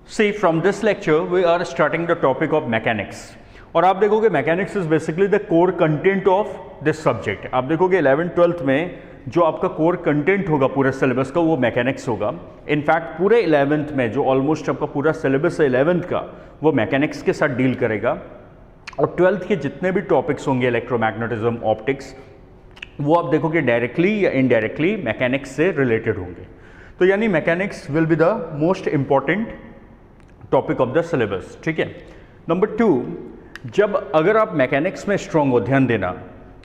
See, from this lecture we are starting the topic of mechanics. और आप देखोगे mechanics is basically the core content of this subject. आप देखोगे 11th-12th में जो आपका कोर कंटेंट होगा पूरे सिलेबस का वो मैकेनिक्स होगा. इनफैक्ट पूरे 11th में जो ऑलमोस्ट आपका पूरा सिलेबस है 11th का वो मैकेनिक्स के साथ डील करेगा. और 12th के जितने भी टॉपिक्स होंगे इलेक्ट्रोमैग्नेटिज्म, ऑप्टिक्स, वो आप देखोगे डायरेक्टली या इनडायरेक्टली मैकेनिक्स से रिलेटेड होंगे. तो यानी mechanics will be the most important topic of the syllabus. ठीक है. नंबर 2, जब अगर आप मैकेनिक्स में स्ट्रांग हो, ध्यान देना,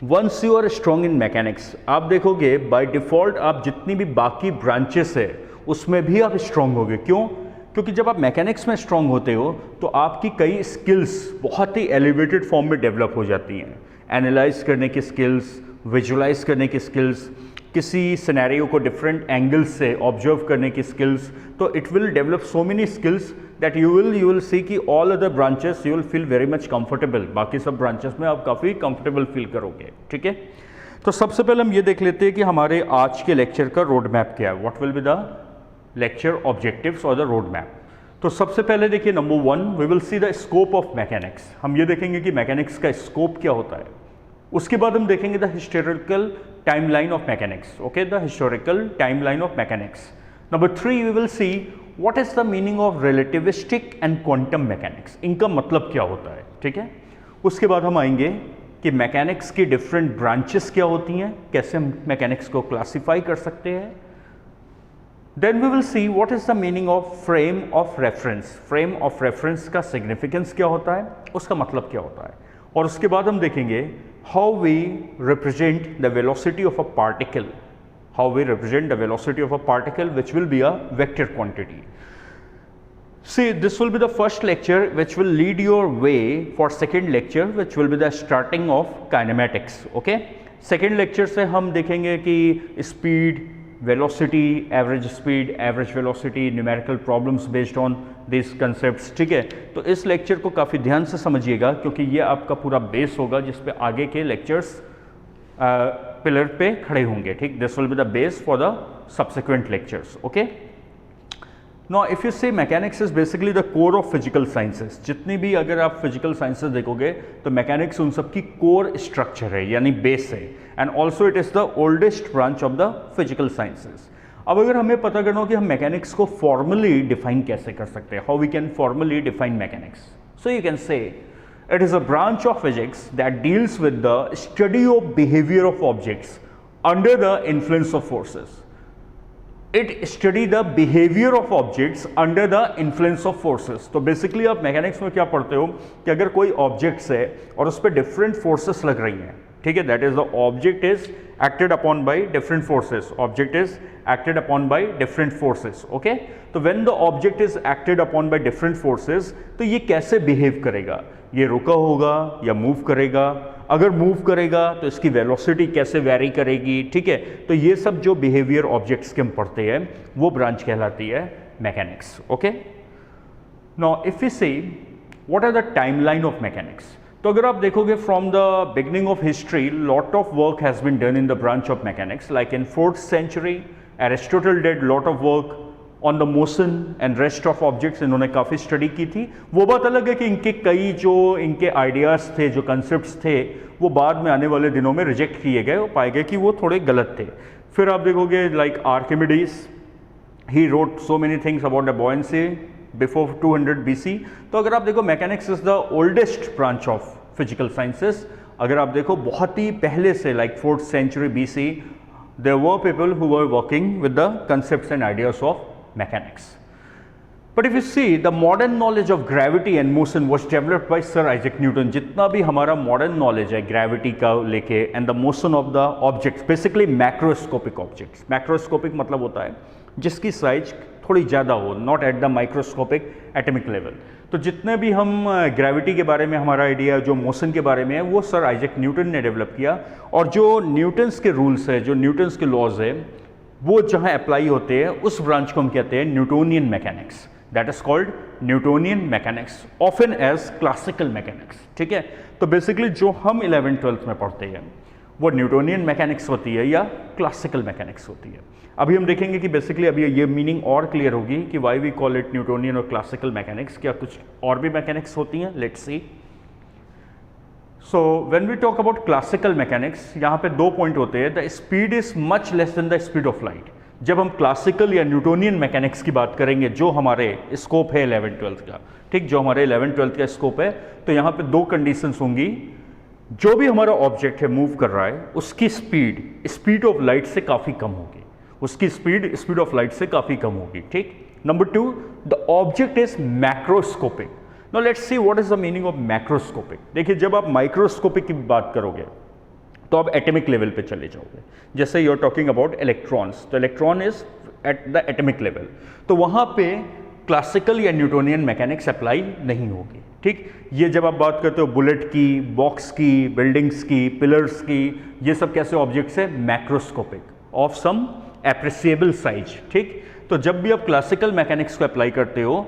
once you are strong in mechanics, आप देखोगे बाय डिफॉल्ट आप जितनी भी बाकी ब्रांचेस है उसमें भी आप स्ट्रांग होगे. क्यों? क्योंकि जब आप मैकेनिक्स में स्ट्रांग होते हो तो आपकी कई स्किल्स बहुत ही एलिवेटेड फॉर्म में डेवलप हो जाती हैं. एनालाइज करने की स्किल्स, विजुलाइज करने की स्किल्स, किसी सिनेरियो को डिफरेंट एंगल्स से ऑब्जर्व करने की स्किल्स. तो it will develop so many skills that you will see कि all other branches you will feel very much comfortable. बाकी सब ब्रांचेस में आप काफ़ी कंफर्टेबल फील करोगे. ठीक है. तो सबसे पहले हम ये देख लेते हैं कि हमारे आज के लेक्चर का रोड मैप क्या है. What will be the lecture objectives और द रोड मैप. तो सबसे पहले देखिए, number 1 we will see the scope of mechanics. हम ये देखेंगे कि मैकेनिक्स का स्कोप क्या होता है. उसके बाद हम देखेंगे the historical timeline of mechanics. Okay, the historical timeline of mechanics. Number 3 we will see what is the meaning of relativistic and quantum mechanics. इनका मतलब क्या होता है. ठीक है. उसके बाद हम आएंगे कि मैकेनिक्स की डिफरेंट ब्रांचेस क्या होती हैं, कैसे हम मैकेनिक्स को क्लासिफाई कर सकते हैं. Then we will see what is the meaning of frame of reference. Frame of reference का सिग्निफिकेंस क्या होता है, उसका मतलब क्या होता है. और उसके बाद हम देखेंगे how we represent the velocity of a particle. How we represent the velocity of a particle which will be a vector quantity. See, this will be the first lecture which will lead your way for second lecture which will be the starting of kinematics. Okay, second lecture से हम देखेंगे कि speed, velocity, average velocity, numerical problems based on these concepts. ठीक है. तो इस lecture को काफ़ी ध्यान से समझिएगा क्योंकि ये आपका पूरा बेस होगा जिस पे आगे के लेक्चर्स पिलर पे खड़े होंगे. ठीक. This will be the base for the subsequent lectures. Okay. Now, if you say mechanics is basically the core of physical sciences, जितनी भी अगर आप physical sciences देखोगे तो mechanics उन सब की core structure है यानी base है. And also it is the oldest branch of the physical sciences. अब अगर हमें पता करना हो कि हम mechanics को formally define कैसे कर सकते हैं, how we can formally define mechanics. So you can say it is a branch of physics that deals with the study of behavior of objects under the influence of forces. It study the behavior of objects under the influence of forces. तो basically आप mechanics में क्या पढ़ते हो कि अगर कोई objects है और उस पर डिफरेंट फोर्सेस लग रही हैं. ठीक है. That is the object is acted upon by different forces. Object is acted upon by different forces. Okay. तो when the object is acted upon by different forces तो ये कैसे बिहेव करेगा, ये रुका होगा या मूव करेगा. अगर मूव करेगा तो इसकी वेलोसिटी कैसे वेरी करेगी. ठीक है. तो ये सब जो बिहेवियर ऑब्जेक्ट्स के हम पढ़ते हैं वो ब्रांच कहलाती है mechanics. Okay. Now if you see what are the timeline of mechanics, तो अगर आप देखोगे from the beginning of history lot of work has been done in the branch of mechanics. Like in 4th century Aristotle did lot of work on the motion and rest of objects. इन्होंने काफ़ी study की थी. वो बात अलग है कि इनके कई जो इनके आइडियाज़ थे, जो कंसेप्ट्स थे, वो बाद में आने वाले दिनों में रिजेक्ट किए गए. वो पाए गए कि वो थोड़े गलत थे. फिर आप देखोगे like Archimedes, he wrote so many things about the buoyancy before 200 BC. तो अगर आप देखो mechanics is the oldest branch of physical sciences. अगर आप देखो बहुत ही पहले से like 4th century BC there were people who were working with the concepts and ideas of mechanics. But if you see the modern knowledge of gravity and motion was developed by Sir Isaac Newton. जितना भी हमारा modern knowledge है gravity का लेके and the motion of the objects, basically macroscopic objects. Macroscopic मतलब होता है जिसकी साइज थोड़ी ज़्यादा हो, not at the microscopic atomic level. तो जितने भी हम ग्रेविटी के बारे में हमारा आइडिया जो मोशन के बारे में है वो सर आइजैक न्यूटन ने डेवलप किया. और जो न्यूटन्स के रूल्स है, जो न्यूटन्स के लॉज है, वो जहाँ अप्लाई होते हैं उस ब्रांच को हम कहते हैं Newtonian mechanics. That is called Newtonian mechanics, often as classical mechanics. ठीक है. तो बेसिकली जो हम 11th-12th में पढ़ते हैं वो न्यूटोनियन मैकेनिक्स होती है या क्लासिकल मैकेनिक्स होती है। अभी हम देखेंगे कि बेसिकली अभी ये मीनिंग और क्लियर होगी कि why we call it Newtonian और क्लासिकल मैकेनिक्स, क्या कुछ और भी मैकेनिक्स होती हैं, let's see. So when we talk about classical mechanics, यहाँ पे 2 पॉइंट होते हैं। The speed is much less than the speed of light. जब हम क्लासिकल या न्यूटोनियन मैकेनिक्स की बात करेंगे, जो हमारे स्कोप है 11th-12th का, ठीक, जो हमारे 11th-12th का स्कोप है, तो यहाँ पे 2 कंडीशंस होंगी। जो भी हमारा ऑब्जेक्ट है मूव कर रहा है, उसकी स्पीड ऑफ लाइट से काफ़ी कम होगी, उसकी स्पीड ऑफ लाइट से काफ़ी कम होगी, ठीक। Number 2, the object is macroscopic. Now let's C what is the meaning of macroscopic. देखिए, जब आप माइक्रोस्कोपिक की बात करोगे तो आप एटॉमिक लेवल पे चले जाओगे। जैसे you are talking about electrons, तो electron is at the atomic level, तो वहाँ पे क्लासिकल या न्यूटोनियन मैकेनिक्स अप्लाई नहीं होगी, ठीक। ये जब आप बात करते हो बुलेट की, बॉक्स की, बिल्डिंग्स की, पिलर्स की, ये सब कैसे ऑब्जेक्ट्स है, macroscopic, of some appreciable size, ठीक। तो जब भी आप क्लासिकल मैकेनिक्स को अप्लाई करते हो,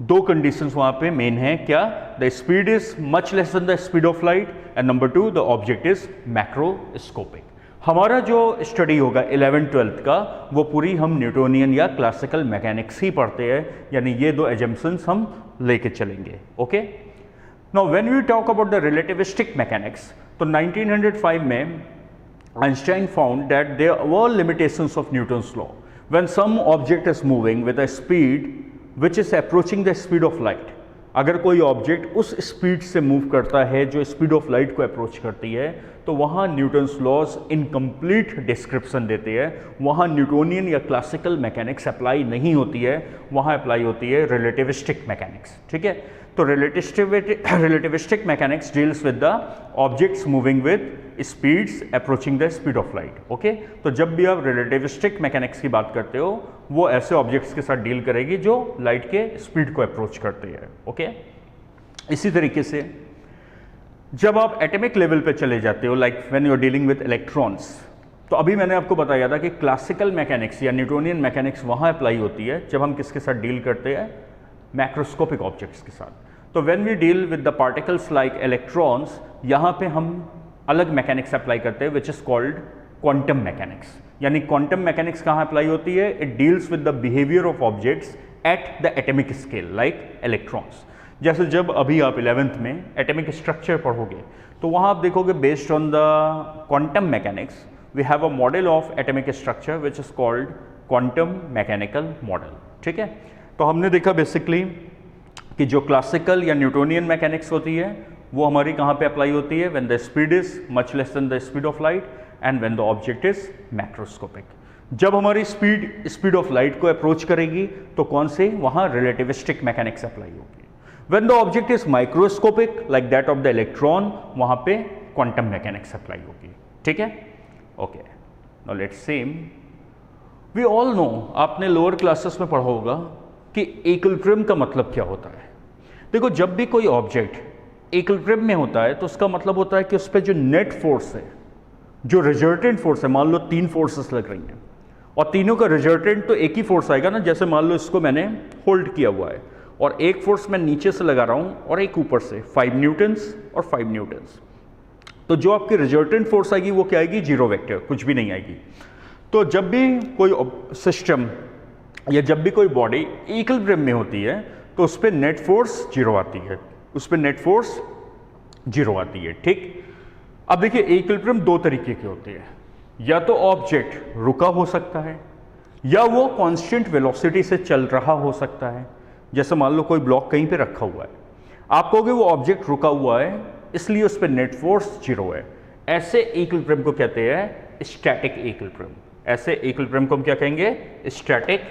2 कंडीशंस वहाँ पे मेन है, क्या, the speed is much less than the speed of light, and number 2, the object is macroscopic. हमारा जो स्टडी होगा 11th-12th का, वो पूरी हम न्यूटोनियन या क्लासिकल मैकेनिक्स ही पढ़ते हैं, यानी ये 2 एजम्पशंस हम लेके चलेंगे, okay. Now when we talk about the relativistic mechanics, तो 1905 में Einstein found that there were limitations of Newton's law. When some object is moving with a speed which is approaching the speed of light, अगर कोई object उस speed से move करता है जो speed of light को अप्रोच करती है, तो वहाँ न्यूटन्स लॉज इनकम्प्लीट डिस्क्रिप्शन देते हैं, वहाँ न्यूटोनियन या क्लासिकल मैकेनिक्स अप्लाई नहीं होती है, वहाँ अप्लाई होती है रिलेटिविस्टिक मैकेनिक्स, ठीक है। तो relativistic mechanics deals with the objects moving with speeds approaching the speed of light, okay. तो जब भी आप रिलेटिविस्टिक मैकेनिक्स की बात करते हो, वो ऐसे ऑब्जेक्ट्स के साथ डील करेगी जो लाइट के स्पीड को अप्रोच करते हैं, ओके। इसी तरीके से जब आप एटॉमिक लेवल पे चले जाते हो, like when you are dealing with electrons, तो अभी मैंने आपको बताया था कि क्लासिकल मैकेनिक्स या न्यूटोनियन मैकेनिक्स वहाँ अप्लाई होती है जब हम किसके साथ डील करते हैं, मैक्रोस्कोपिक ऑब्जेक्ट्स के साथ। तो when we deal with the particles like electrons, यहाँ पे हम अलग मैकेनिक्स अप्लाई करते हैं, which is called quantum mechanics. यानी क्वांटम मैकेनिक्स कहाँ अप्लाई होती है, it deals with the behaviour of objects at the atomic scale, like electrons. जैसे जब अभी आप 11th में एटॉमिक स्ट्रक्चर पढ़ोगे, तो वहाँ आप देखोगे based on the quantum mechanics we have a model of atomic structure which is called quantum mechanical model, ठीक है। तो हमने देखा बेसिकली कि जो क्लासिकल या न्यूटोनियन मैकेनिक्स होती है वो हमारी कहाँ पे अप्लाई होती है, when the speed is much less than the speed of light and when the object is macroscopic. जब हमारी स्पीड ऑफ लाइट को अप्रोच करेगी तो कौन से, वहाँ रिलेटिविस्टिक मैकेनिक्स अप्लाई होगी। When the object is microscopic like that of the electron, वहाँ पे क्वांटम मैकेनिक्स अप्लाई होगी, ठीक है, okay. Now let's see, we all know, आपने लोअर क्लासेस में पढ़ा होगा कि इक्विलिब्रियम का मतलब क्या होता है। देखो, जब भी कोई ऑब्जेक्ट इक्विलिब्रियम में होता है तो उसका मतलब होता है कि उस पर जो नेट फोर्स है, जो रिजल्टेंट फोर्स है, मान लो 3 फोर्सेस लग रही हैं और तीनों का रिजल्टेंट तो एक ही फोर्स आएगा ना। जैसे मान लो इसको मैंने होल्ड किया हुआ है और एक फोर्स मैं नीचे से लगा रहा हूं और एक ऊपर से, 5 न्यूटन्स और 5 न्यूटन्स, तो जो आपकी रिजल्टेंट फोर्स आएगी वो क्या आएगी, 0 वेक्टर, कुछ भी नहीं आएगी। तो जब भी कोई सिस्टम या जब भी कोई बॉडी इक्विलिब्रियम में होती है तो उस पर नेट फोर्स 0 आती है, उस पर नेट फोर्स 0 आती है, ठीक। अब देखिए, इक्विलिब्रियम 2 तरीके के होते हैं, या तो ऑब्जेक्ट रुका हो सकता है या वो कांस्टेंट वेलोसिटी से चल रहा हो सकता है। जैसे मान लो कोई ब्लॉक कहीं पे रखा हुआ है, आप कहोगे वो ऑब्जेक्ट रुका हुआ है इसलिए उस पर नेट फोर्स 0 है। ऐसे इक्विलिब्रियम को कहते हैं स्टैटिक इक्विलिब्रियम। ऐसे इक्विलिब्रियम को हम क्या कहेंगे, स्टैटिक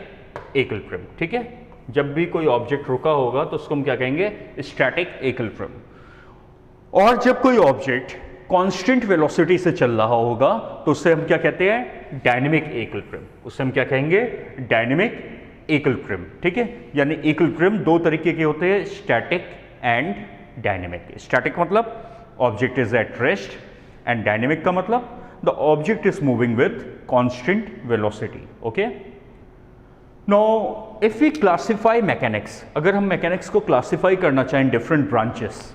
इक्विलिब्रियम, ठीक है। जब भी कोई ऑब्जेक्ट रुका होगा तो उसको हम क्या कहेंगे, स्टैटिक इक्विलिब्रियम। और जब कोई ऑब्जेक्ट कांस्टेंट वेलोसिटी से चल रहा होगा तो उससे हम क्या कहते हैं, डायनेमिक इक्विलिब्रियम। उससे हम क्या कहेंगे, डायनेमिक इक्विलिब्रियम, ठीक है। यानी इक्विलिब्रियम 2 तरीके के होते हैं, स्टैटिक एंड डायनेमिक। स्टैटिक मतलब object is at rest and dynamic का मतलब the object is moving with constant velocity, okay. Now if we classify mechanics, अगर हम मैकेनिक्स को क्लासिफाई करना चाहें डिफरेंट ब्रांचेस,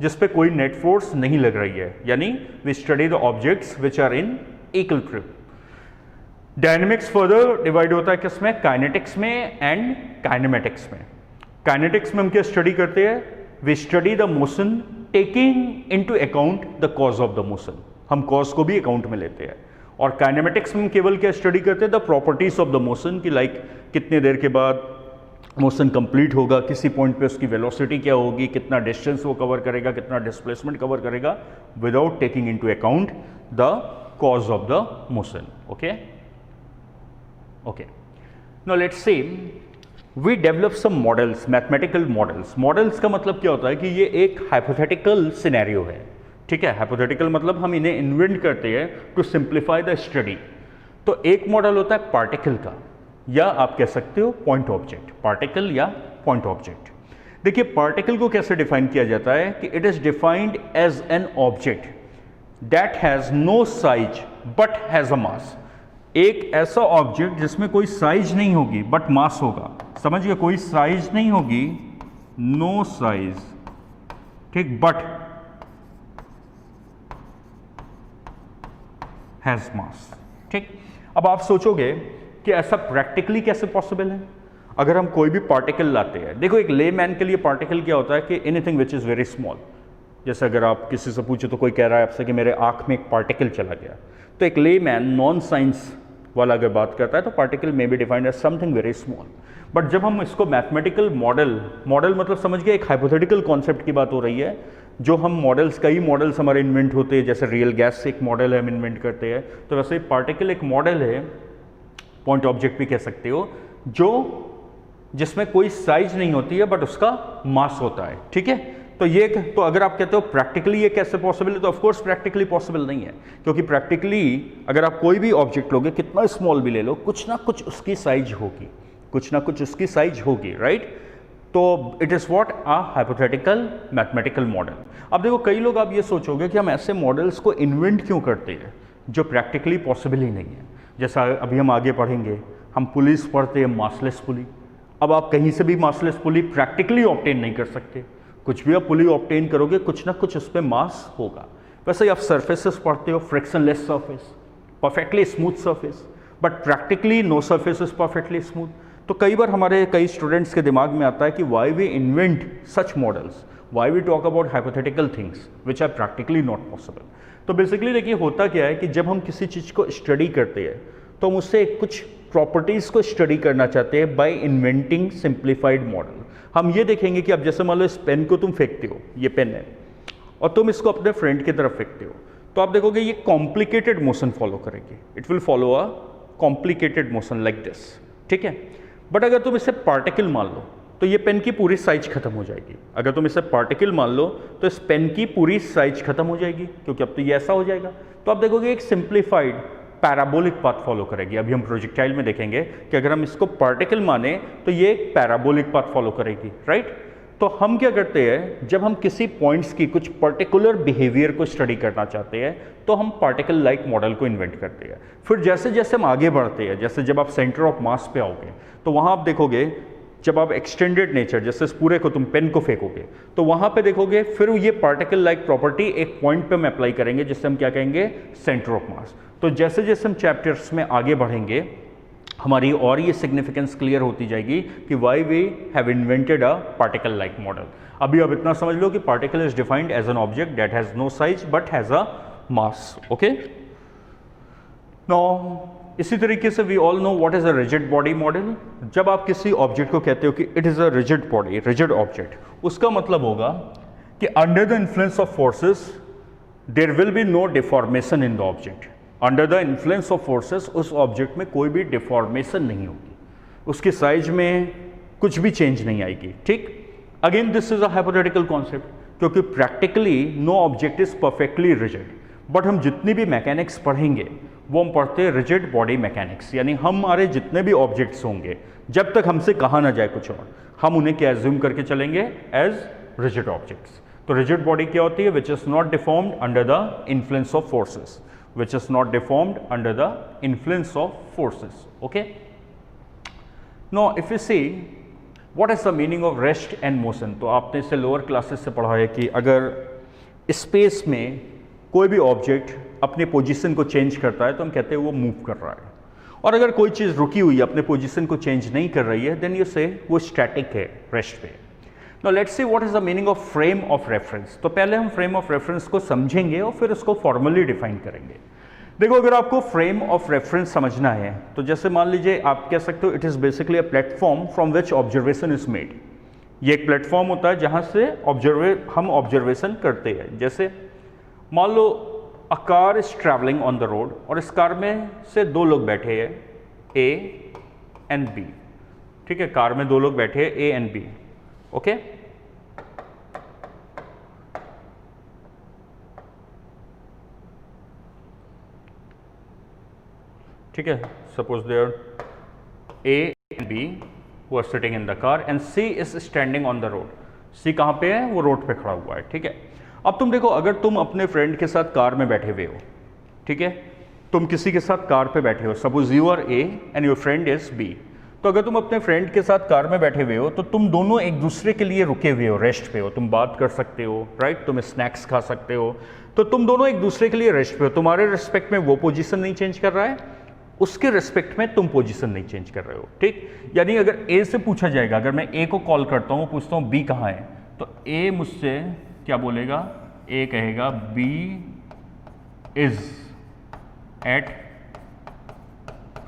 जिस पे कोई नेट फोर्स नहीं लग रही है, यानी we study the objects which are in equilibrium. Dynamics further divide होता है किसमें, काइनेटिक्स में एंड काइनेमेटिक्स में। काइनेटिक्स में हम क्या स्टडी करते हैं, we study the motion taking into account the cause of the motion, हम कॉज को भी अकाउंट में लेते हैं। और काइनेमेटिक्स में केवल क्या स्टडी करते हैं, the properties of the motion की लाइक कितने देर के बाद मोशन कंप्लीट होगा, किसी पॉइंट पे उसकी वेलोसिटी क्या होगी, कितना डिस्टेंस वो कवर करेगा, कितना डिस्प्लेसमेंट कवर करेगा, without taking into account the cause of the motion. Okay okay, now let's say we develop some models, mathematical models. Models का मतलब क्या होता है कि ये एक हाइपोथेटिकल सिनेरियो है, ठीक है। हाइपोथेटिकल मतलब हम इन्हें इन्वेंट करते हैं टू सिंप्लीफाई द स्टडी। तो एक मॉडल होता है पार्टिकल का, या आप कह सकते हो पॉइंट ऑब्जेक्ट, पार्टिकल या पॉइंट ऑब्जेक्ट। देखिए पार्टिकल को कैसे डिफाइन किया जाता है कि it is defined as an object that has no size but has a mass. एक ऐसा ऑब्जेक्ट जिसमें कोई साइज नहीं होगी बट मास होगा, समझिए कोई साइज नहीं होगी, नो साइज, ठीक, बट हैज मास, ठीक। अब आप सोचोगे कि ऐसा प्रैक्टिकली कैसे पॉसिबल है। अगर हम कोई भी पार्टिकल लाते हैं, देखो एक ले मैन के लिए पार्टिकल क्या होता है कि anything which is very small. जैसे अगर आप किसी से पूछो तो कोई कह रहा है आपसे कि मेरे आँख में एक पार्टिकल चला गया, तो एक ले मैन नॉन साइंस वाला अगर बात करता है तो particle may be defined as something very small. But जब हम इसको मैथमेटिकल मॉडल मतलब समझ गए, एक हाइपोथेटिकल कॉन्सेप्ट की बात हो रही है, जो हम मॉडल्स, कई मॉडल्स हमारे इन्वेंट होते हैं, जैसे रियल गैस एक मॉडल है हम इन्वेंट करते हैं, तो वैसे ही पार्टिकल एक मॉडल है, पॉइंट ऑब्जेक्ट भी कह सकते हो, जो जिसमें कोई साइज नहीं होती है बट उसका मास होता है, ठीक है। तो ये, तो अगर आप कहते हो प्रैक्टिकली ये कैसे पॉसिबल है, तो ऑफकोर्स प्रैक्टिकली पॉसिबल नहीं है, क्योंकि प्रैक्टिकली अगर आप कोई भी ऑब्जेक्ट लोगे, कितना स्मॉल भी ले लो, कुछ ना कुछ उसकी साइज होगी, कुछ ना कुछ उसकी साइज होगी, राइट। तो it is what a hypothetical mathematical model. अब देखो कई लोग आप ये सोचोगे कि हम ऐसे मॉडल्स को इन्वेंट क्यों करते हैं जो प्रैक्टिकली पॉसिबल ही नहीं है। जैसा अभी हम आगे पढ़ेंगे, हम पुलिस पढ़ते हैं, मासलेस पुली। अब आप कहीं से भी मासलेस पुली प्रैक्टिकली ऑब्टेन नहीं कर सकते, कुछ भी आप पुली ऑब्टेन करोगे कुछ ना कुछ उस पर मास होगा। वैसे ही आप सर्फेसेस पढ़ते हो, frictionless surface, perfectly smooth surface, but practically no surface is perfectly smooth. तो कई बार हमारे कई स्टूडेंट्स के दिमाग में आता है कि why we invent such models, why we talk about hypothetical things which are practically not possible. तो बेसिकली देखिए होता क्या है कि जब हम किसी चीज़ को स्टडी करते हैं तो हम उससे कुछ प्रॉपर्टीज़ को स्टडी करना चाहते हैं बाय इन्वेंटिंग सिंप्लीफाइड मॉडल। हम ये देखेंगे कि अब जैसे मान लो इस पेन को तुम फेंकते हो, ये पेन है, और तुम इसको अपने फ्रेंड की तरफ फेंकते हो, तो आप देखोगे ये कॉम्प्लिकेटेड मोशन फॉलो करेगी, it will follow a complicated motion like this, ठीक है। बट अगर तुम इसे पार्टिकल मान लो तो ये पेन की पूरी साइज खत्म हो जाएगी। अगर तुम इसे पार्टिकल मान लो तो इस पेन की पूरी साइज खत्म हो जाएगी, क्योंकि अब तो ये ऐसा हो जाएगा। तो आप देखोगे एक सिंप्लीफाइड पैराबोलिक पाथ फॉलो करेगी। अभी हम प्रोजेक्टाइल में देखेंगे कि अगर हम इसको पार्टिकल माने तो ये एक पैराबोलिक पाथ फॉलो करेगी, राइट। तो हम क्या करते हैं, जब हम किसी पॉइंट्स की कुछ पर्टिकुलर बिहेवियर को स्टडी करना चाहते हैं तो हम पार्टिकल लाइक मॉडल को इन्वेंट करते हैं। फिर जैसे जैसे हम आगे बढ़ते हैं, जैसे जब आप सेंटर ऑफ मास पे आओगे तो वहाँ आप देखोगे, जब आप एक्सटेंडेड नेचर, जैसे इस पूरे को तुम पेन को फेंकोगे तो वहाँ पे देखोगे फिर ये पार्टिकल लाइक प्रॉपर्टी एक पॉइंट पे हम अप्लाई करेंगे, जिससे हम क्या कहेंगे, सेंटर ऑफ मास। तो जैसे जैसे हम चैप्टर्स में आगे बढ़ेंगे हमारी और ये सिग्निफिकेंस क्लियर होती जाएगी कि why we have invented a particle like model. अभी आप इतना समझ लो कि particle is defined as an object that has no size but has a mass, okay. Now इसी तरीके से we all know what is a rigid body model. जब आप किसी ऑब्जेक्ट को कहते हो कि it is a rigid body, rigid object, उसका मतलब होगा कि under the influence of forces there will be no deformation in the object. Under the influence of forces उस ऑब्जेक्ट में कोई भी डिफॉर्मेशन नहीं होगी, उसकी साइज में कुछ भी चेंज नहीं आएगी, ठीक। Again this is a hypothetical concept, क्योंकि practically no object is perfectly rigid. But हम जितनी भी मैकेनिक्स पढ़ेंगे वो हम पढ़ते हैं रिजिड बॉडी मैकेनिक्स, यानी हमारे जितने भी ऑब्जेक्ट्स होंगे जब तक हमसे कहा ना जाए कुछ और, हम उन्हें क्या एज्यूम करके चलेंगे, एज रिजिड ऑब्जेक्ट्स। तो रिजिड बॉडी क्या होती है, which is not deformed under the influence of forces, which is not deformed under the influence of forces, okay. Now if you see what is the meaning of rest and motion? तो आपने इसे lower classes से पढ़ा है कि अगर space में कोई भी ऑब्जेक्ट अपने पोजीशन को चेंज करता है तो हम कहते हैं वो मूव कर रहा है, और अगर कोई चीज़ रुकी हुई है, अपने पोजीशन को चेंज नहीं कर रही है, देन यू से वो स्टैटिक है, रेस्ट पे। Now let's C what is the meaning of frame of reference. तो पहले हम फ्रेम ऑफ रेफरेंस को समझेंगे और फिर उसको फॉर्मली डिफाइन करेंगे। देखो, अगर आपको फ्रेम ऑफ रेफरेंस समझना है तो जैसे मान लीजिए आप कह सकते हो it is basically a platform from which observation is made. ये एक प्लेटफॉर्म होता है जहाँ से हम ऑब्जर्वेशन करते हैं। जैसे मान लो a car is travelling on the road, और इस कार में से दो लोग बैठे हैं, ए एंड बी। ठीक है, कार में दो लोग बैठे हैं, ए एंड बी। ओके, ठीक है, suppose there A and B who are sitting in the car and C is standing on the road. C कहाँ पे है? वो रोड पे खड़ा हुआ है। ठीक है, अब तुम देखो, अगर तुम अपने फ्रेंड के साथ कार में बैठे हुए हो, ठीक है, तुम किसी के साथ कार पे बैठे हो, suppose you are A and your friend is B. तो अगर तुम अपने फ्रेंड के साथ कार में बैठे हुए हो तो तुम दोनों एक दूसरे के लिए रुके हुए हो, रेस्ट पे हो, तुम बात कर सकते हो, राइट, तुम स्नैक्स खा सकते हो, तो तुम दोनों एक दूसरे के लिए रेस्ट पे हो। तुम्हारे रिस्पेक्ट में वो पोजीशन नहीं चेंज कर रहा है, उसके रिस्पेक्ट में तुम पोजीशन नहीं चेंज कर रहे हो। ठीक, यानी अगर ए से पूछा जाएगा, अगर मैं ए को कॉल करता हूँ, पूछता हूँ बी कहाँ है, तो ए मुझसे क्या बोलेगा? ए कहेगा बी इज एट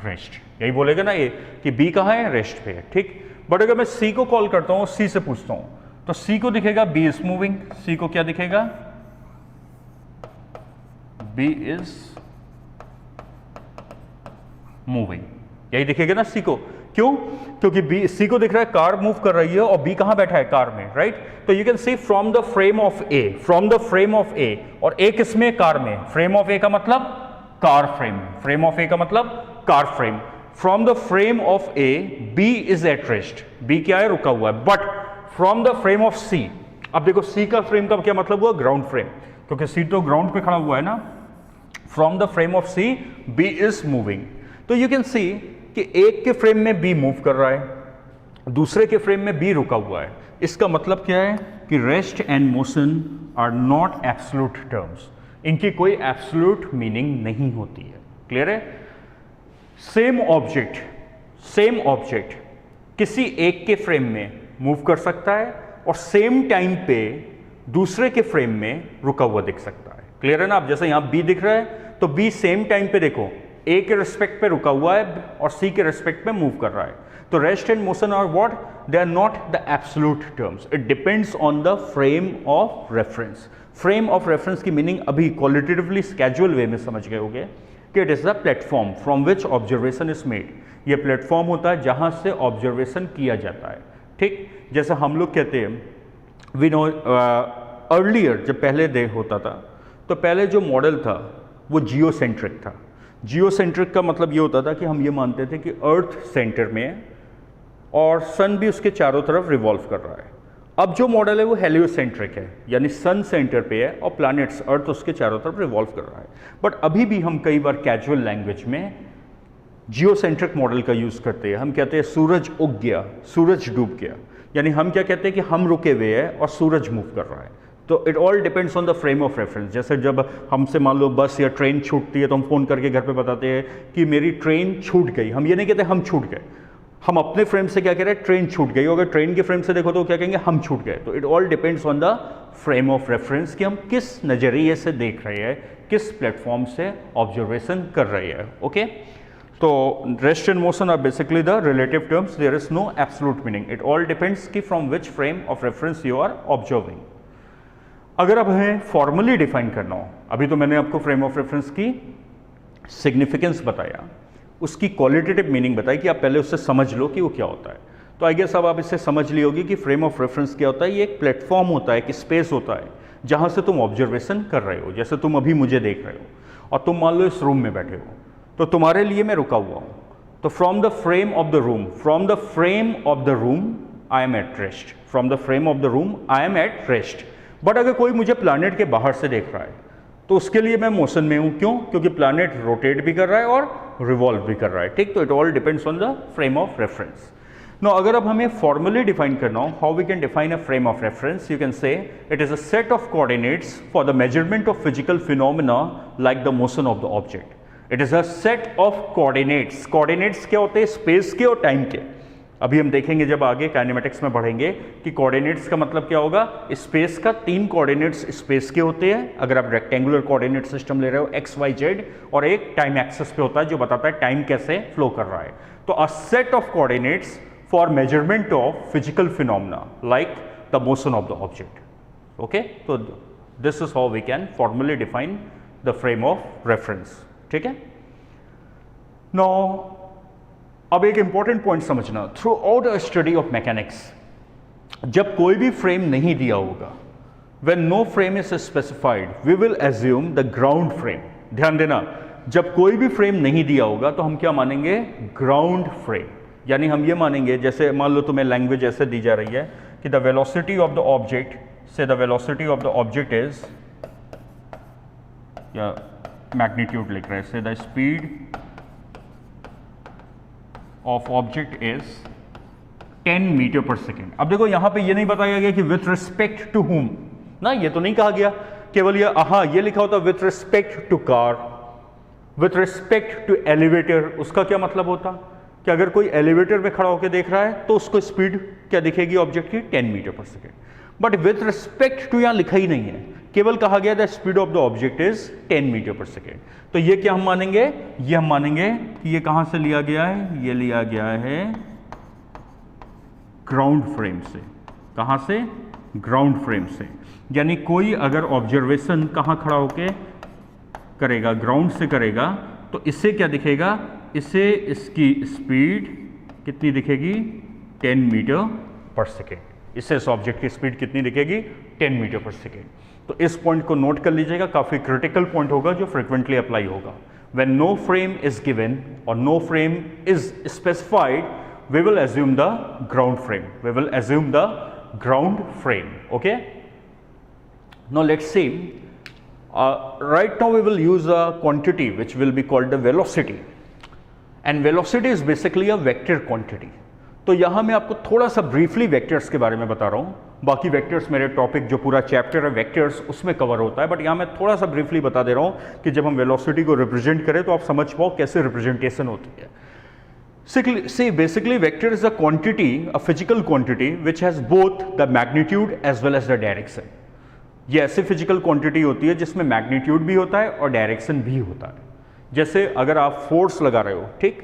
रेस्ट, यही बोलेगा ना ए कि बी कहाँ है? रेस्ट पे है। ठीक, बट अगर मैं सी को कॉल करता हूँ, सी से पूछता हूँ, तो सी को दिखेगा बी इज मूविंग। सी को क्या दिखेगा? बी इज मूविंग, यही दिखेगा ना सी को। क्यों? क्योंकि बी, सी को दिख रहा है कार मूव कर रही है और बी कहां बैठा है? कार में, राइट। तो you can see from the frame of A, from the frame of A, और ए किसमें? कार में। फ्रेम ऑफ ए का मतलब car frame, frame of A का मतलब car frame. From the frame of A B is at rest, B क्या है? रुका हुआ है। But from the frame of C, अब देखो सी का फ्रेम का क्या मतलब हुआ? ग्राउंड फ्रेम, क्योंकि सी तो ग्राउंड पे खड़ा हुआ है ना। From the frame of C B is moving. तो यू कैन सी कि एक के फ्रेम में बी मूव कर रहा है, दूसरे के फ्रेम में बी रुका हुआ है। इसका मतलब क्या है कि rest and motion are not absolute terms, इनकी कोई एब्सोल्यूट मीनिंग नहीं होती है। क्लियर है? सेम ऑब्जेक्ट किसी एक के फ्रेम में मूव कर सकता है और सेम टाइम पे दूसरे के फ्रेम में रुका हुआ दिख सकता है। क्लियर है ना? अब जैसे यहां बी दिख रहा है, तो बी सेम टाइम पे देखो ए के रिस्पेक्ट पे रुका हुआ है और सी के रिस्पेक्ट पे मूव कर रहा है। तो rest and motion are what? They are not the absolute terms, it depends on the frame of reference. Frame of reference की मीनिंग अभी क्वालिटेटिवली कैजुअल वे में समझ गए होंगे कि it is the platform from which observation is made. ये platform होता है जहां से ऑब्जर्वेशन किया जाता है। ठीक, जैसे हम लोग कहते हैं, वी नो अर्लियर जब पहले डे होता था तो पहले जो मॉडल था वो जियोसेंट्रिक था। जियोसेंट्रिक का मतलब ये होता था कि हम ये मानते थे कि अर्थ सेंटर में है और सन भी उसके चारों तरफ रिवॉल्व कर रहा है। अब जो मॉडल है वो हेलियोसेंट्रिक है, यानी सन सेंटर पे है और प्लैनेट्स, अर्थ उसके चारों तरफ रिवॉल्व कर रहा है। बट अभी भी हम कई बार कैजुअल लैंग्वेज में जियोसेंट्रिक मॉडल का यूज़ करते हैं। हम कहते हैं सूरज उग गया, सूरज डूब गया, यानी हम क्या कहते हैं कि हम रुके हुए हैं और सूरज मूव कर रहा है। तो it all depends on the frame of reference. जैसे जब हमसे मान लो बस या ट्रेन छूटती है तो हम फ़ोन करके घर पे बताते हैं कि मेरी ट्रेन छूट गई। हम ये नहीं कहते हम छूट गए, हम अपने फ्रेम से क्या कह रहे हैं? ट्रेन छूट गई। अगर ट्रेन के फ्रेम से देखो तो क्या कहेंगे? हम छूट गए। तो it all depends on the frame of reference कि हम किस नज़रिए से देख रहे हैं, किस प्लेटफॉर्म से ऑब्जर्वेशन कर रहे हैं। ओके, तो rest and motion are basically the relative terms, there is no absolute meaning, it all depends कि from which frame of reference you are observing. अगर अब हमें फॉर्मली डिफाइन करना हो, अभी तो मैंने आपको फ्रेम ऑफ रेफरेंस की सिग्निफिकेंस बताया, उसकी क्वालिटेटिव मीनिंग बताई कि आप पहले उससे समझ लो कि वो क्या होता है। तो आई गेस अब आप इससे समझ ली होगी कि फ्रेम ऑफ रेफरेंस क्या होता है। ये एक प्लेटफॉर्म होता है, एक स्पेस होता है जहाँ से तुम ऑब्जर्वेशन कर रहे हो। जैसे तुम अभी मुझे देख रहे हो और तुम मान लो इस रूम में बैठे हो, तो तुम्हारे लिए मैं रुका हुआ हूँ। तो from the frame of the room, from the frame of the room I am at rest, from the frame of the room I am at rest. But अगर कोई मुझे प्लैनेट के बाहर से देख रहा है तो उसके लिए मैं मोशन में हूँ। क्यों? क्योंकि प्लैनेट रोटेट भी कर रहा है और रिवॉल्व भी कर रहा है। ठीक, तो it all depends on the frame of reference. Now अगर अब हमें formally define करना हो, how we can define a frame of reference, you can say it is a set of coordinates for the measurement of physical phenomena like the motion of the object. It is a set of coordinates. Coordinates क्या होते हैं? Space के और time के. अभी हम देखेंगे जब आगे काइनेमेटिक्स में बढ़ेंगे कि कोऑर्डिनेट्स का मतलब क्या होगा. स्पेस का 3 कोऑर्डिनेट्स स्पेस के होते हैं अगर आप रेक्टेंगुलर कोऑर्डिनेट सिस्टम ले रहे हो एक्स वाई जेड, और एक टाइम एक्सिस पे होता है जो बताता है टाइम कैसे फ्लो कर रहा है. तो a set of coordinates for measurement of physical phenomena like the motion of the object. Okay, so this is how we can formally define the frame of reference. ठीक है. Now अब एक important point समझना, throughout a study of mechanics जब कोई भी frame नहीं दिया होगा, when no frame is specified we will assume the ground frame. ध्यान देना, जब कोई भी frame नहीं दिया होगा तो हम क्या मानेंगे? ground frame. यानी हम ये मानेंगे, जैसे मान लो तुम्हें लैंग्वेज ऐसे दी जा रही है कि the velocity of the object, say the velocity of the object is, या मैग्नीट्यूड लिख रहे हैं, say the speed of object is 10 metre per second. अब देखो यहां पे ये नहीं बताया गया कि विथ रिस्पेक्ट टू हुम ना, ये तो नहीं कहा गया, केवल ये हाँ ये लिखा होता with respect to car, with respect to elevator. उसका क्या मतलब होता कि अगर कोई एलिवेटर में खड़ा होकर देख रहा है तो उसको स्पीड क्या दिखेगी ऑब्जेक्ट की? 10 metre per second. But with respect to यहां लिखा ही नहीं है, केवल कहा गया the speed of the object is 10 metre per second. तो ये क्या हम मानेंगे? ये हम मानेंगे कि ये कहां से लिया गया है? ये लिया गया है ग्राउंड फ्रेम से. कहां से? ग्राउंड फ्रेम से. यानी कोई अगर ऑब्जर्वेशन कहां खड़ा होके करेगा? ग्राउंड से करेगा, तो इससे क्या दिखेगा? इसे इसकी स्पीड कितनी दिखेगी? 10 मीटर पर सेकेंड. इससे इस ऑब्जेक्ट की स्पीड कितनी दिखेगी? 10 मीटर पर सेकेंड. तो इस पॉइंट को नोट कर लीजिएगा, काफी क्रिटिकल पॉइंट होगा जो फ्रिक्वेंटली अप्लाई होगा. When no frame is given और no frame is specified we will assume the ground frame. We will assume the ground frame. Okay, now let's see. Right now we will use a quantity which will be called the velocity, and velocity is basically a vector quantity. तो यहाँ मैं आपको थोड़ा सा briefly vectors के बारे में बता रहा हूँ. बाकी वेक्टर्स मेरे टॉपिक जो पूरा चैप्टर है वेक्टर्स उसमें कवर होता है, बट यहाँ मैं थोड़ा सा ब्रीफली बता दे रहा हूँ कि जब हम वेलोसिटी को रिप्रेजेंट करें तो आप समझ पाओ कैसे रिप्रेजेंटेशन होती है. See, basically vector is a quantity, a physical quantity which has both the magnitude as well as the direction. ये ऐसी फिजिकल क्वांटिटी होती है जिसमें मैग्नीट्यूड भी होता है और डायरेक्शन भी होता है. जैसे अगर आप फोर्स लगा रहे हो, ठीक,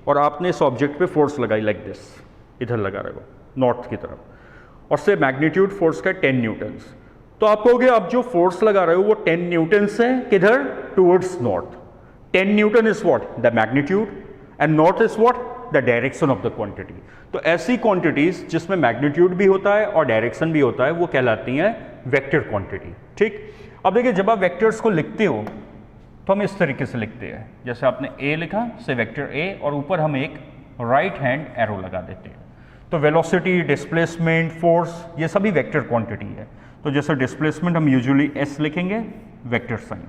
और आपने इस ऑब्जेक्ट पे फोर्स लगाई लाइक दिस, इधर लगा रहे हो नॉर्थ की तरफ, और से मैग्नीट्यूड फोर्स का 10 न्यूटन्स, तो आप कहोगे आप जो फोर्स लगा रहे हो वो 10 न्यूटन्स है किधर? Towards north. 10 Newton is what? The magnitude, and north is what? The direction of the quantity. तो ऐसी क्वांटिटीज जिसमें मैग्नीट्यूड भी होता है और डायरेक्शन भी होता है वो कहलाती हैं वेक्टर क्वांटिटी. ठीक. अब देखिए जब आप वेक्टर्स को लिखते हो तो हम इस तरीके से लिखते हैं, जैसे आपने ए लिखा, से वेक्टर ए, और ऊपर हम एक राइट हैंड एरो लगा देते हैं. तो वेलोसिटी, डिस्प्लेसमेंट, फोर्स, ये सभी वेक्टर क्वांटिटी है. तो जैसे डिस्प्लेसमेंट हम यूजुअली एस लिखेंगे, वेक्टर साइन,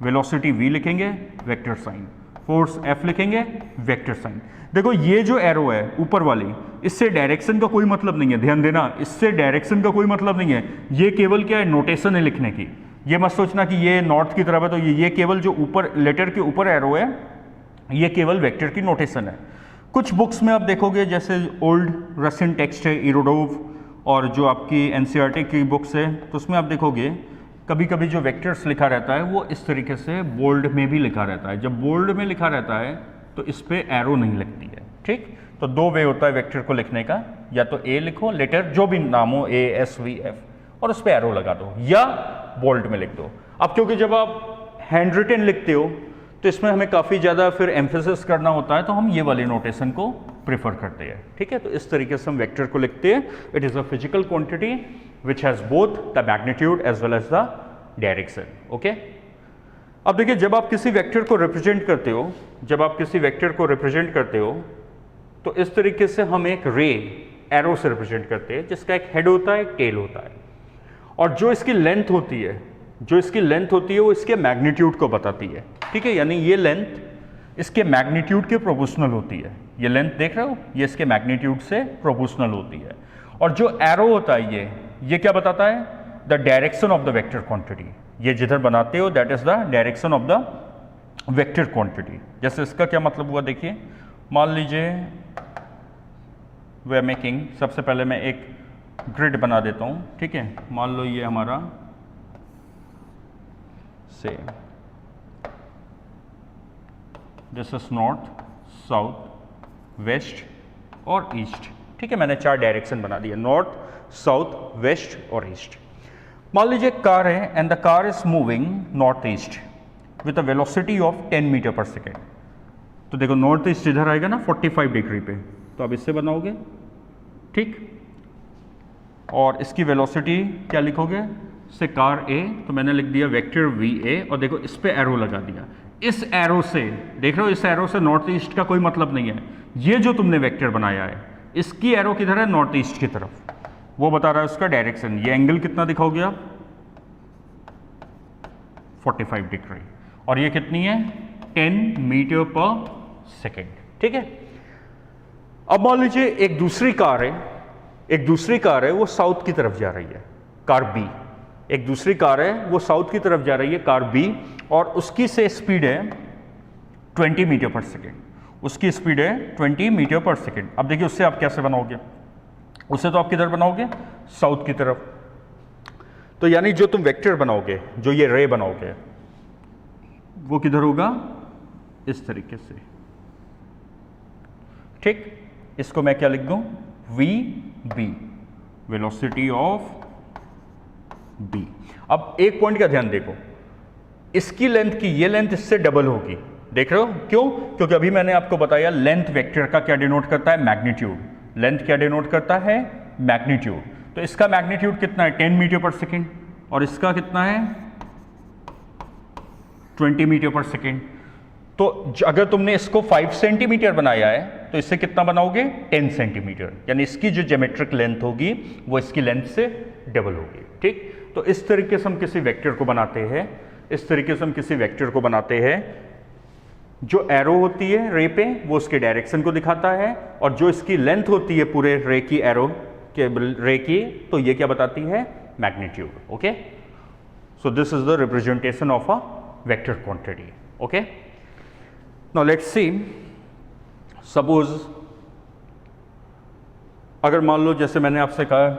वेलोसिटी वी लिखेंगे, वेक्टर साइन, फोर्स एफ लिखेंगे, वेक्टर साइन. देखो ये जो एरो है ऊपर वाली, इससे डायरेक्शन का कोई मतलब नहीं है. ध्यान देना, इससे डायरेक्शन का कोई मतलब नहीं है. ये केवल क्या है? नोटेशन है लिखने की. ये मत सोचना कि ये नॉर्थ की तरफ है, तो ये केवल जो ऊपर लेटर के ऊपर एरो है ये केवल वेक्टर की नोटेशन है. कुछ बुक्स में आप देखोगे, जैसे ओल्ड रशियन टेक्स्ट है इरोडोव, और जो आपकी एनसीईआरटी की बुक्स है, तो उसमें आप देखोगे कभी कभी जो वेक्टर्स लिखा रहता है वो इस तरीके से बोल्ड में भी लिखा रहता है. जब बोल्ड में लिखा रहता है तो इस पे एरो नहीं लगती है. ठीक. तो 2 वे होता है वेक्टर को लिखने का, या तो ए लिखो, लेटर जो भी नाम हो, ए एस वी एफ, और उस पे एरो लगा दो, या बोल्ड में लिख दो. अब क्योंकि जब आप हैंड रिटन लिखते हो तो इसमें हमें काफ़ी ज़्यादा फिर एम्फेसिस करना होता है, तो हम ये वाली नोटेशन को प्रेफर करते हैं. ठीक है. तो इस तरीके से हम वेक्टर को लिखते हैं. It is a physical quantity which has both the magnitude as well as the direction. Okay. अब देखिए जब आप किसी वेक्टर को रिप्रेजेंट करते हो, जब आप किसी वेक्टर को रिप्रेजेंट करते हो तो इस तरीके से हम एक रे एरो से रिप्रेजेंट करते हैं, जिसका एक हेड होता है, एक टेल होता है, और जो इसकी लेंथ होती है, वो इसके मैग्नीट्यूड को बताती है. ठीक है. यानी ये लेंथ इसके मैग्नीट्यूड के प्रोपोर्शनल होती है. ये लेंथ देख रहे हो, ये इसके मैग्नीट्यूड से प्रोपोर्शनल होती है। और जो एरो होता है ये क्या बताता है? The direction of the vector quantity. ये जिधर बनाते हो that is the direction of the vector quantity. जैसे इसका क्या मतलब हुआ देखिए, मान लीजिए वी आर मेकिंग, सबसे पहले मैं एक ग्रिड बना देता हूँ, ठीक है। मान लो ये हमारा say this is north, south, west और ईस्ट, ठीक है। मैंने 4 डायरेक्शन बना दिया, नॉर्थ, साउथ, वेस्ट और ईस्ट। मान लीजिए कार है and the car is moving north east with a velocity of 10 metre per second. तो देखो नॉर्थ ईस्ट इधर आएगा ना 45 डिग्री पे, तो आप इससे बनाओगे, ठीक। और इसकी वेलोसिटी क्या लिखोगे? से कार ए, तो मैंने लिख दिया वेक्टर वी ए, और देखो इस पे एरो लगा दिया। इस एरो से देख रहे हो, इस एरो से नॉर्थ ईस्ट का कोई मतलब नहीं है। ये जो तुमने वेक्टर बनाया है इसकी एरो किधर है? नॉर्थ ईस्ट की तरफ, वो बता रहा है उसका डायरेक्शन। ये एंगल कितना दिखाओगे आप? 45 डिग्री, और ये कितनी है? 10 मीटर पर सेकेंड, ठीक है। अब मान लीजिए एक दूसरी कार है वो साउथ की तरफ जा रही है, कार बी। एक दूसरी कार है वो साउथ की तरफ जा रही है, कार बी, और उसकी से स्पीड है 20 मीटर पर सेकेंड। उसकी स्पीड है 20 मीटर पर सेकेंड। अब देखिए उससे आप कैसे बनाओगे? उससे तो आप किधर बनाओगे? साउथ की तरफ। तो यानी जो तुम वेक्टर बनाओगे, जो ये रे बनाओगे, वो किधर होगा? इस तरीके से, ठीक। इसको मैं क्या लिख दूं? V B, velocity of B. अब एक पॉइंट का ध्यान देखो, इसकी लेंथ की ये लेंथ इससे डबल होगी, देख रहे हो? क्यों? क्योंकि अभी मैंने आपको बताया लेंथ वेक्टर का क्या डिनोट करता है? मैग्नीट्यूड। लेंथ क्या डिनोट करता है? मैग्नीट्यूड। तो इसका मैग्नीट्यूड कितना है? 10 मीटर पर सेकेंड, और इसका कितना है? 20 मीटर पर सेकेंड। तो अगर तुमने इसको 5 सेंटीमीटर बनाया है तो इससे कितना बनाओगे? 10 सेंटीमीटर। यानी इसकी जो ज्योमेट्रिक लेंथ होगी वो इसकी लेंथ से डबल होगी, ठीक। तो इस तरीके से हम किसी वेक्टर को बनाते हैं, जो एरो होती है रे पे वो उसके डायरेक्शन को दिखाता है, और जो इसकी लेंथ होती है पूरे रे की, एरो के रे की, तो ये क्या बताती है? Magnitude, okay. So this is the representation of a vector quantity, okay. Now let's C, suppose अगर मान लो जैसे मैंने आपसे कहा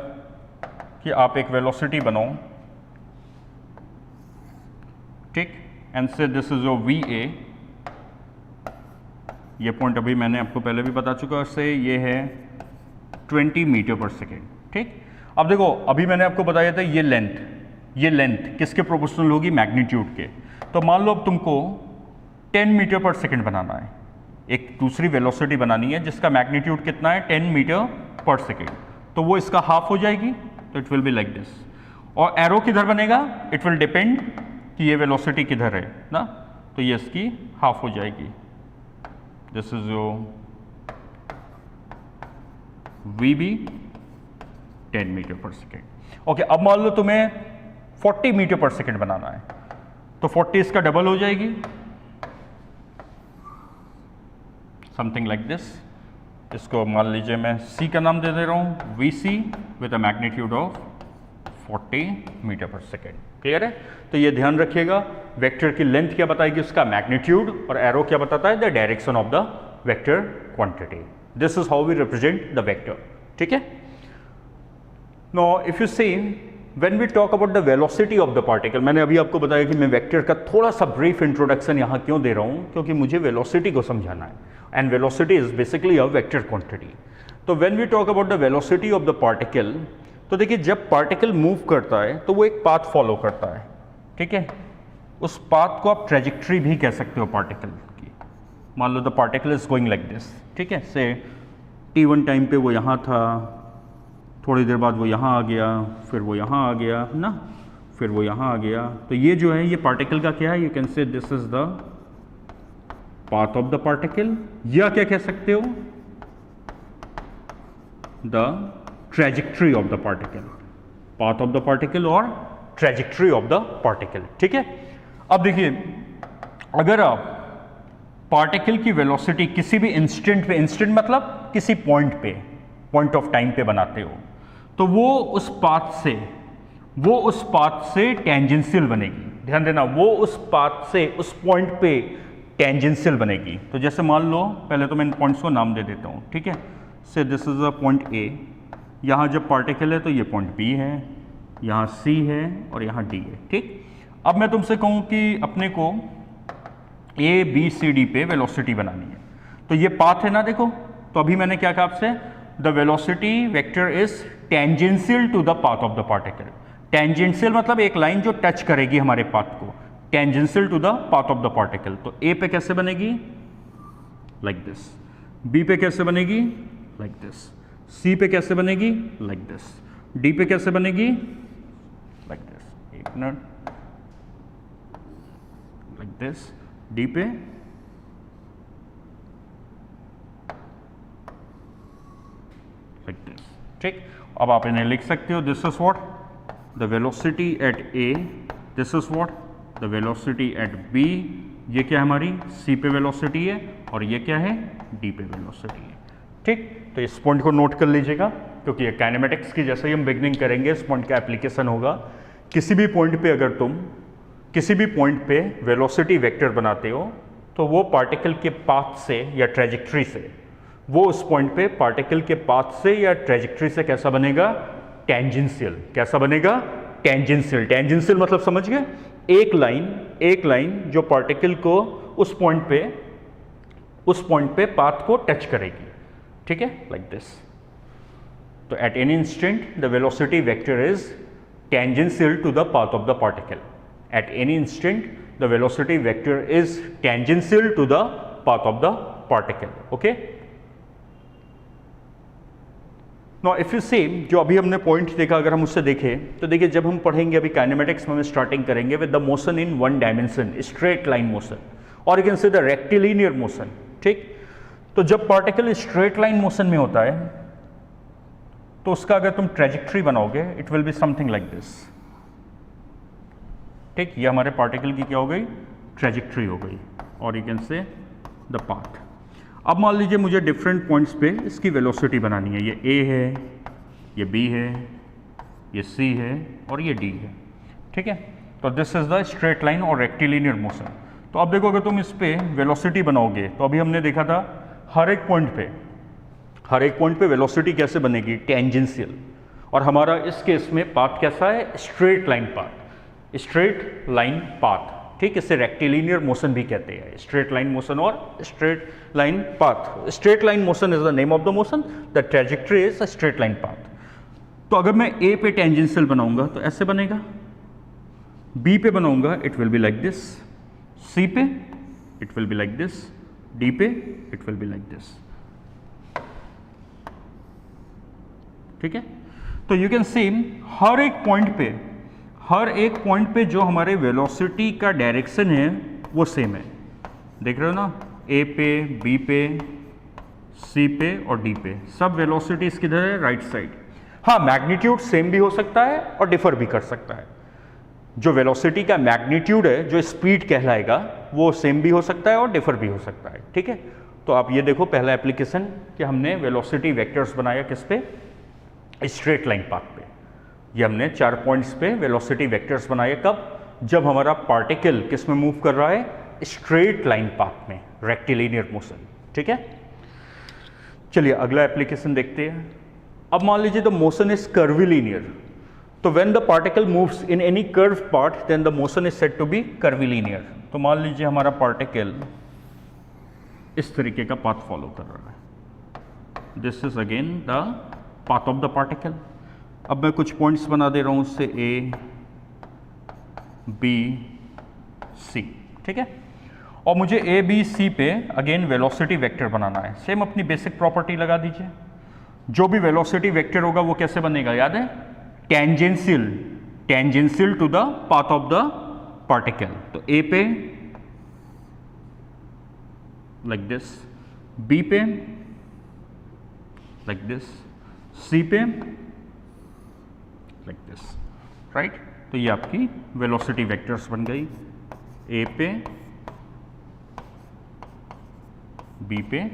कि आप एक वेलोसिटी बनाओ, ठीक, एंड से this is your V A. ये पॉइंट अभी मैंने आपको पहले भी बता चुका, से ये है 20 मीटर पर सेकेंड, ठीक। अब देखो अभी मैंने आपको बताया था ये लेंथ किसके प्रोपोर्शनल होगी? मैग्नीट्यूड के। तो मान लो अब तुमको 10 मीटर पर सेकेंड बनाना है, एक दूसरी वेलोसिटी बनानी है जिसका मैग्नीट्यूड कितना है? 10 मीटर पर सेकेंड। तो वो इसका हाफ हो जाएगी, तो it will be like this. और एरो किधर बनेगा? इट विल डिपेंड कि ये वेलोसिटी किधर है ना, तो ये इसकी हाफ हो जाएगी। This is your V B 10 metre per second. Okay, अब मान लो तुम्हें 40 मीटर पर सेकेंड बनाना है, तो 40 इसका डबल हो जाएगी, समथिंग लाइक दिस। इसको मान लीजिए मैं C का नाम दे दे रहा हूँ, VC with a magnitude of 40 metre per second. Clear है? तो ये ध्यान रखिएगा, वेक्टर की लेंथ क्या बताएगी? उसका मैग्नीट्यूड, और एरो क्या बताता है? The direction of the vector quantity. This is how we represent the vector, ठीक है। Now if you see, when we talk about the velocity of the particle, मैंने अभी आपको बताया कि मैं वेक्टर का थोड़ा सा ब्रीफ इंट्रोडक्शन यहाँ क्यों दे रहा हूँ, क्योंकि मुझे वेलोसिटी को समझाना है, and velocity is basically a vector quantity. तो when we talk about the velocity of the particle, तो देखिए जब पार्टिकल मूव करता है तो वो एक पाथ फॉलो करता है, ठीक है। उस पाथ को आप ट्रेजेक्ट्री भी कह सकते हो पार्टिकल की। मान लो the particle is going like this, ठीक है। से t1 टाइम पे वो यहाँ था, थोड़ी देर बाद वो यहाँ आ गया, फिर वो यहाँ आ गया ना, फिर वो यहाँ आ गया। तो ये जो है ये पार्टिकल का क्या है? यू कैन से this is the path of the particle, या क्या कह सकते हो? The trajectory of the particle, path of the particle और ट्रेजेक्ट्री ऑफ द पार्टिकल, ठीक है। अब देखिए, अगर आप पार्टिकल की वेलोसिटी किसी भी इंस्टेंट पे, इंस्टेंट मतलब किसी पॉइंट पे, पॉइंट ऑफ टाइम पे बनाते हो, तो वो उस पाथ से टेंजेंशियल बनेगी। ध्यान देना, वो उस पाथ से उस पॉइंट पे टेंजेंशियल बनेगी। तो जैसे मान लो, पहले तो मैं इन पॉइंट्स को नाम दे देता हूँ, ठीक है। से this is a point A, यहाँ जब पार्टिकल है तो ये पॉइंट बी है, यहाँ सी है और यहाँ डी है, ठीक। अब मैं तुमसे कहूँ कि अपने को ए बी सी डी पे वेलोसिटी बनानी है, तो ये पाथ है ना, देखो। तो अभी मैंने क्या कहा आपसे, the velocity vector is tangential to the path of the particle. Tangential मतलब एक लाइन जो टच करेगी हमारे पाथ को, tangential to the path of the particle. तो ए पे कैसे बनेगी, लाइक दिस। बी पे कैसे बनेगी, लाइक दिस। सी पे कैसे बनेगी, लाइक दिस। डी पे कैसे बनेगी, लाइक दिस। एक मिनट, लाइक दिस। डी पे लाइक दिस, ठीक। अब आप इन्हें लिख सकते हो, this is what the velocity at A, this is what the velocity at B. ये क्या है, हमारी सी पे वेलोसिटी है, और ये क्या है, डी पे वेलोसिटी है, ठीक। तो इस पॉइंट को नोट कर लीजिएगा, क्योंकि ये काइनेमेटिक्स की जैसे ही हम बिगनिंग करेंगे इस पॉइंट का एप्लीकेशन होगा। किसी भी पॉइंट पे अगर तुम किसी भी पॉइंट पे वेलोसिटी वेक्टर बनाते हो, तो वो पार्टिकल के पाथ से या ट्रेजेक्ट्री से, वो उस पॉइंट पे पार्टिकल के पाथ से या ट्रेजेक्ट्री से कैसा बनेगा, टेंजेंशियल। कैसा बनेगा, टेंजेंशियल। टेंजेंशियल मतलब समझ गए, एक लाइन जो पार्टिकल को उस पॉइंट पे पाथ को टच करेगी, ठीक है, लाइक दिस। तो at any instant the velocity vector is tangential to the path of the particle. At any instant, the velocity vector is tangential to the path of the particle. Okay? Now, if you see, जो अभी हमने point देखा, अगर हम उससे देखें तो देखिए, जब हम पढ़ेंगे अभी काइनेमेटिक्स में, हम स्टार्टिंग करेंगे with the motion in one dimension, straight line motion, और you can say the rectilinear motion, ठीक। तो जब पार्टिकल स्ट्रेट लाइन मोशन में होता है, तो उसका अगर तुम ट्रेजेक्ट्री बनाओगे, it will be something like this, ठीक। ये हमारे पार्टिकल की क्या हो गई, ट्रेजेक्ट्री हो गई, और you can say the path. अब मान लीजिए मुझे डिफरेंट पॉइंट्स पे इसकी वेलोसिटी बनानी है। ये ए है, ये बी है, ये सी है और ये डी है, ठीक है। तो this is the straight line और रेक्टिलिनियर मोशन। तो अब देखो, अगर तुम इस पे वेलोसिटी बनाओगे, तो अभी हमने देखा था हर एक पॉइंट पे वेलोसिटी कैसे बनेगी, टेंजेंशियल। और हमारा इस केस में पाथ कैसा है, straight line path, straight line path, ठीक। इसे रेक्टिलिनियर मोशन भी कहते हैं, स्ट्रेट लाइन मोशन और straight line path. Straight line motion is the name of the motion, the trajectory is a straight line path. तो अगर मैं ए पे टेंजेंशियल बनाऊंगा तो ऐसे बनेगा, बी पे बनाऊंगा it will be like this, C पे it will be like this, D पे it will be like this, ठीक है। तो यू कैन सी हर एक पॉइंट पे जो हमारे वेलोसिटी का डायरेक्शन है वो सेम है, देख रहे हो ना, ए पे, बी पे, सी पे और डी पे, सब वेलोसिटीज किधर है, राइट साइड। हाँ, मैग्नीट्यूड सेम भी हो सकता है और डिफर भी कर सकता है। जो वेलोसिटी का मैग्नीट्यूड है, जो स्पीड कहलाएगा, वो सेम भी हो सकता है और डिफर भी हो सकता है, ठीक है। तो आप ये देखो, पहला एप्लीकेशन कि हमने वेलोसिटी वेक्टर्स बनाया किस पे, स्ट्रेट लाइन पाथ पे। ये हमने 4 पॉइंट्स पे वेलोसिटी वेक्टर्स बनाए, कब, जब हमारा पार्टिकल किस में मूव कर रहा है, स्ट्रेट लाइन पाथ में, रेक्टिलिनियर मोशन, ठीक है। चलिए अगला एप्लीकेशन देखते हैं। अब मान लीजिए द मोशन इज कर्विलिनियर, तो when the particle moves in any curve path then the motion is said to be curvilinear. तो मान लीजिए हमारा पार्टिकल इस तरीके का पाथ फॉलो कर रहा है, this is again the path of the particle. अब मैं कुछ पॉइंट्स बना दे रहा हूं उससे, ए बी सी, ठीक है। और मुझे ए बी सी पे अगेन वेलोसिटी वेक्टर बनाना है। सेम अपनी बेसिक प्रॉपर्टी लगा दीजिए, जो भी वेलोसिटी वेक्टर होगा वो कैसे बनेगा, याद है, tangential to the path of the particle. तो ए पे लाइक दिस, बी पे लाइक दिस, सी पे लाइक दिस, राइट। तो ये आपकी वेलोसिटी वेक्टर्स बन गई, ए पे बी पे,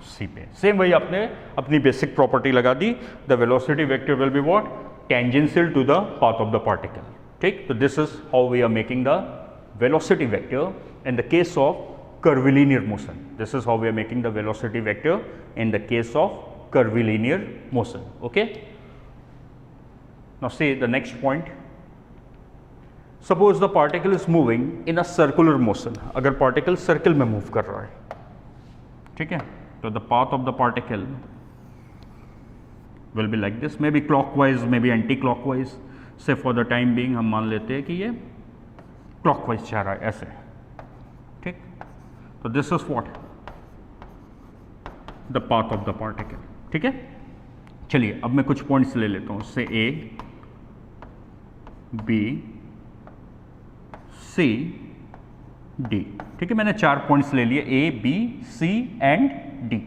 सी पे। सेम वही आपने अपनी बेसिक प्रॉपर्टी लगा दी, the velocity vector will be what, tangential to the path of the particle. ठीक, तो this is how we are making the velocity vector in the case of curvilinear motion. This is how we are making the velocity vector in the case of curvilinear motion. Okay, now see the next point. Suppose the particle is moving in a circular motion. अगर particle circle में move कर रहा है, ठीक है, तो the path of the particle will be like this, maybe clockwise, maybe anti-clockwise. Say for the time being हम मान लेते हैं कि ये clockwise जा रहा है ऐसे, ठीक। तो this is what, the path of the particle. ठीक है, चलिए अब मैं कुछ पॉइंट्स ले लेता हूं, से ए, बी, सी, डी। ठीक है, मैंने 4 पॉइंट्स ले लिए, ए, बी, सी एंड डी,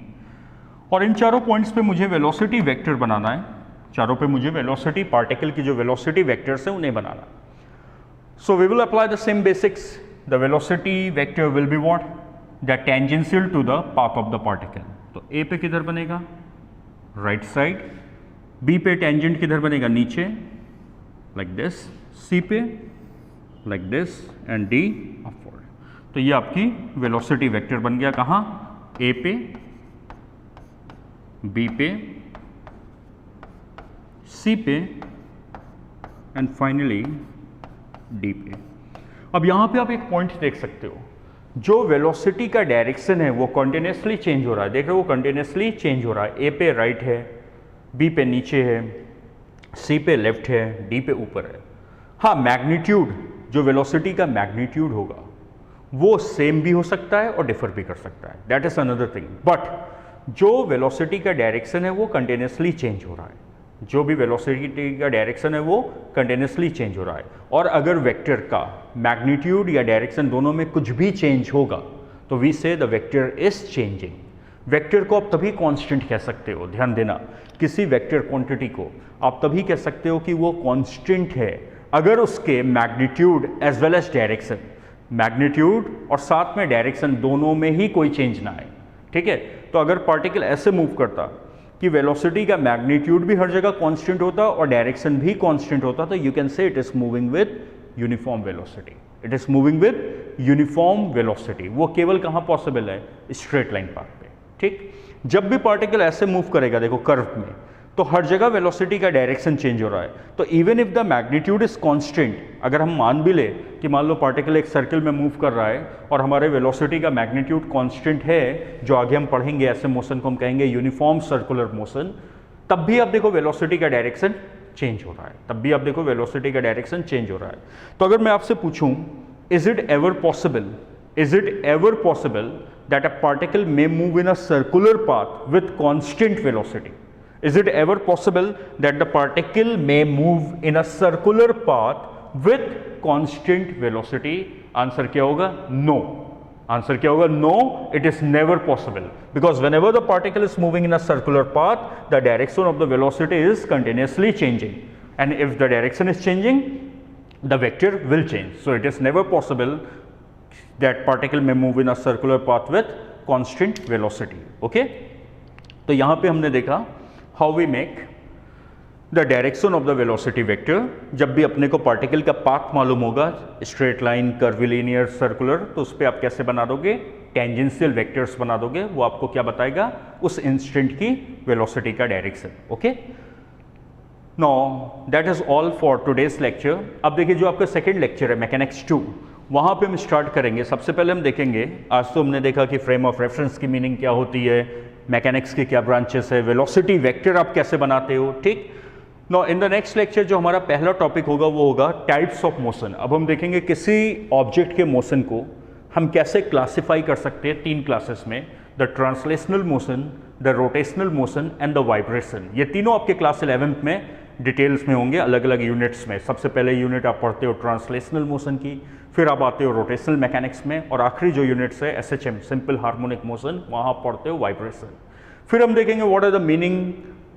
और इन चारों पॉइंट्स पे मुझे वेलोसिटी वेक्टर बनाना है। चारों पे मुझे वेलोसिटी, पार्टिकल की जो वेलोसिटी वेक्टर्स है उन्हें बनाना। So we will apply the same basics. The velocity vector will be what, the tangential to the path of the particle. तो ए पे किधर बनेगा, राइट साइड, बी पे टेंजेंट किधर बनेगा, नीचे, लाइक दिस, सी पे like this and D upward. तो ये आपकी वेलोसिटी वेक्टर बन गया, कहाँ, ए पे, बी पे, सी पे एंड फाइनली डी पे। अब यहां पे आप एक पॉइंट देख सकते हो, जो वेलोसिटी का डायरेक्शन है वो कंटिन्यूसली चेंज हो रहा है। देख रहे हो, वो कंटिन्यूसली चेंज हो रहा है। ए पे राइट है, बी पे नीचे है, सी पे लेफ्ट है, डी पे ऊपर है। हाँ, मैग्नीट्यूड, जो वेलोसिटी का मैग्नीट्यूड होगा वो सेम भी हो सकता है और डिफर भी कर सकता है, that is another thing. But जो वेलोसिटी का डायरेक्शन है वो कंटिन्यूसली चेंज हो रहा है। जो भी वेलोसिटी का डायरेक्शन है वो कंटिन्यूसली चेंज हो रहा है। और अगर वेक्टर का मैग्नीट्यूड या डायरेक्शन दोनों में कुछ भी चेंज होगा तो वी से the vector is changing. Vector को आप तभी कांस्टेंट कह सकते हो, ध्यान देना, किसी वेक्टर क्वांटिटी को आप तभी कह सकते हो कि वो कांस्टेंट है अगर उसके magnitude as well as direction, magnitude और साथ में डायरेक्शन दोनों में ही कोई चेंज ना आए। ठीक है, तो अगर पार्टिकल ऐसे मूव करता कि वेलोसिटी का मैग्नीट्यूड भी हर जगह कांस्टेंट होता और डायरेक्शन भी कांस्टेंट होता, तो यू कैन से it is moving with uniform velocity. It is moving with uniform velocity. वो केवल कहाँ पॉसिबल है, स्ट्रेट लाइन पाथ पे। ठीक, जब भी पार्टिकल ऐसे मूव करेगा, देखो कर्व में, तो हर जगह वेलोसिटी का डायरेक्शन चेंज हो रहा है। तो even if the magnitude is constant, अगर हम मान भी ले कि मान लो पार्टिकल एक सर्कल में मूव कर रहा है और हमारे वेलोसिटी का मैग्नीट्यूड कांस्टेंट है, जो आगे हम पढ़ेंगे ऐसे मोशन को हम कहेंगे यूनिफॉर्म सर्कुलर मोशन, तब भी आप देखो वेलोसिटी का डायरेक्शन चेंज हो रहा है, तब भी आप देखो वेलोसिटी का डायरेक्शन चेंज हो रहा है। तो अगर मैं आपसे पूछूं, is it ever possible that a particle may move in a circular path with constant velocity? Is it ever possible that the particle may move in a circular path with constant velocity? Answer क्या होगा? No. Answer क्या होगा? No, it is never possible. Because whenever the particle is moving in a circular path, the direction of the velocity is continuously changing. And if the direction is changing, the vector will change. So it is never possible that particle may move in a circular path with constant velocity. Okay? तो यहाँ पे हमने देखा how we make the direction of the velocity vector। जब भी अपने को particle का पाथ मालूम होगा, स्ट्रेट लाइन, कर्विलिनियर, सर्कुलर, तो उस पर आप कैसे बना दोगे, टेंजेंशियल वेक्टर्स बना दोगे। वो आपको क्या बताएगा, उस इंस्टेंट की वेलोसिटी का direction. Okay, now that is all for today's lecture. अब देखिए, जो आपका सेकेंड लेक्चर है मैकेनिक्स 2, वहाँ पे हम स्टार्ट करेंगे। सबसे पहले हम देखेंगे, आज तो हमने देखा कि फ्रेम ऑफ रेफरेंस की मीनिंग क्या होती है, मैकेनिक्स के क्या ब्रांचेस है, वेलोसिटी वेक्टर आप कैसे बनाते हो। ठीक, no in the next lecture जो हमारा पहला टॉपिक होगा वो होगा टाइप्स ऑफ मोशन। अब हम देखेंगे किसी ऑब्जेक्ट के मोशन को हम कैसे क्लासिफाई कर सकते हैं 3 क्लासेस में, the translational motion, the rotational motion and the vibration. ये तीनों आपके क्लास 11th में डिटेल्स में होंगे, अलग अलग यूनिट्स में। सबसे पहले यूनिट आप पढ़ते हो ट्रांसलेशनल मोशन की, फिर आप आते हो रोटेशनल मैकेनिक्स में, और आखिरी जो यूनिट्स है SHM, सिंपल हार्मोनिक मोशन, वहाँ पढ़ते हो वाइब्रेशन। फिर हम देखेंगे what are the meaning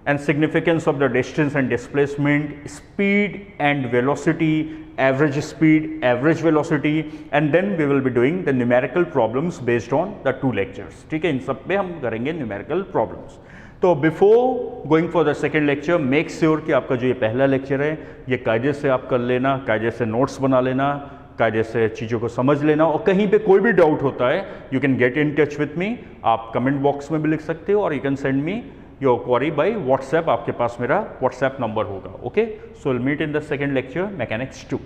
and significance of the distance and displacement, speed and velocity average speed, average velocity, and then we will be doing the numerical problems based on the 2 lectures. ठीक है, इन सब पे हम करेंगे numerical problems. तो before going for the second lecture make sure कि आपका जो ये पहला लेक्चर है ये कायदे से आप कर लेना, कायदे से नोट्स बना लेना, कायदे से चीज़ों को समझ लेना, और कहीं पे कोई भी डाउट होता है you can get in touch with me. आप कमेंट बॉक्स में भी लिख सकते हो और you can send me your query by WhatsApp. आपके पास मेरा व्हाट्सएप नंबर होगा. Okay, so will meet in the second lecture mechanics 2.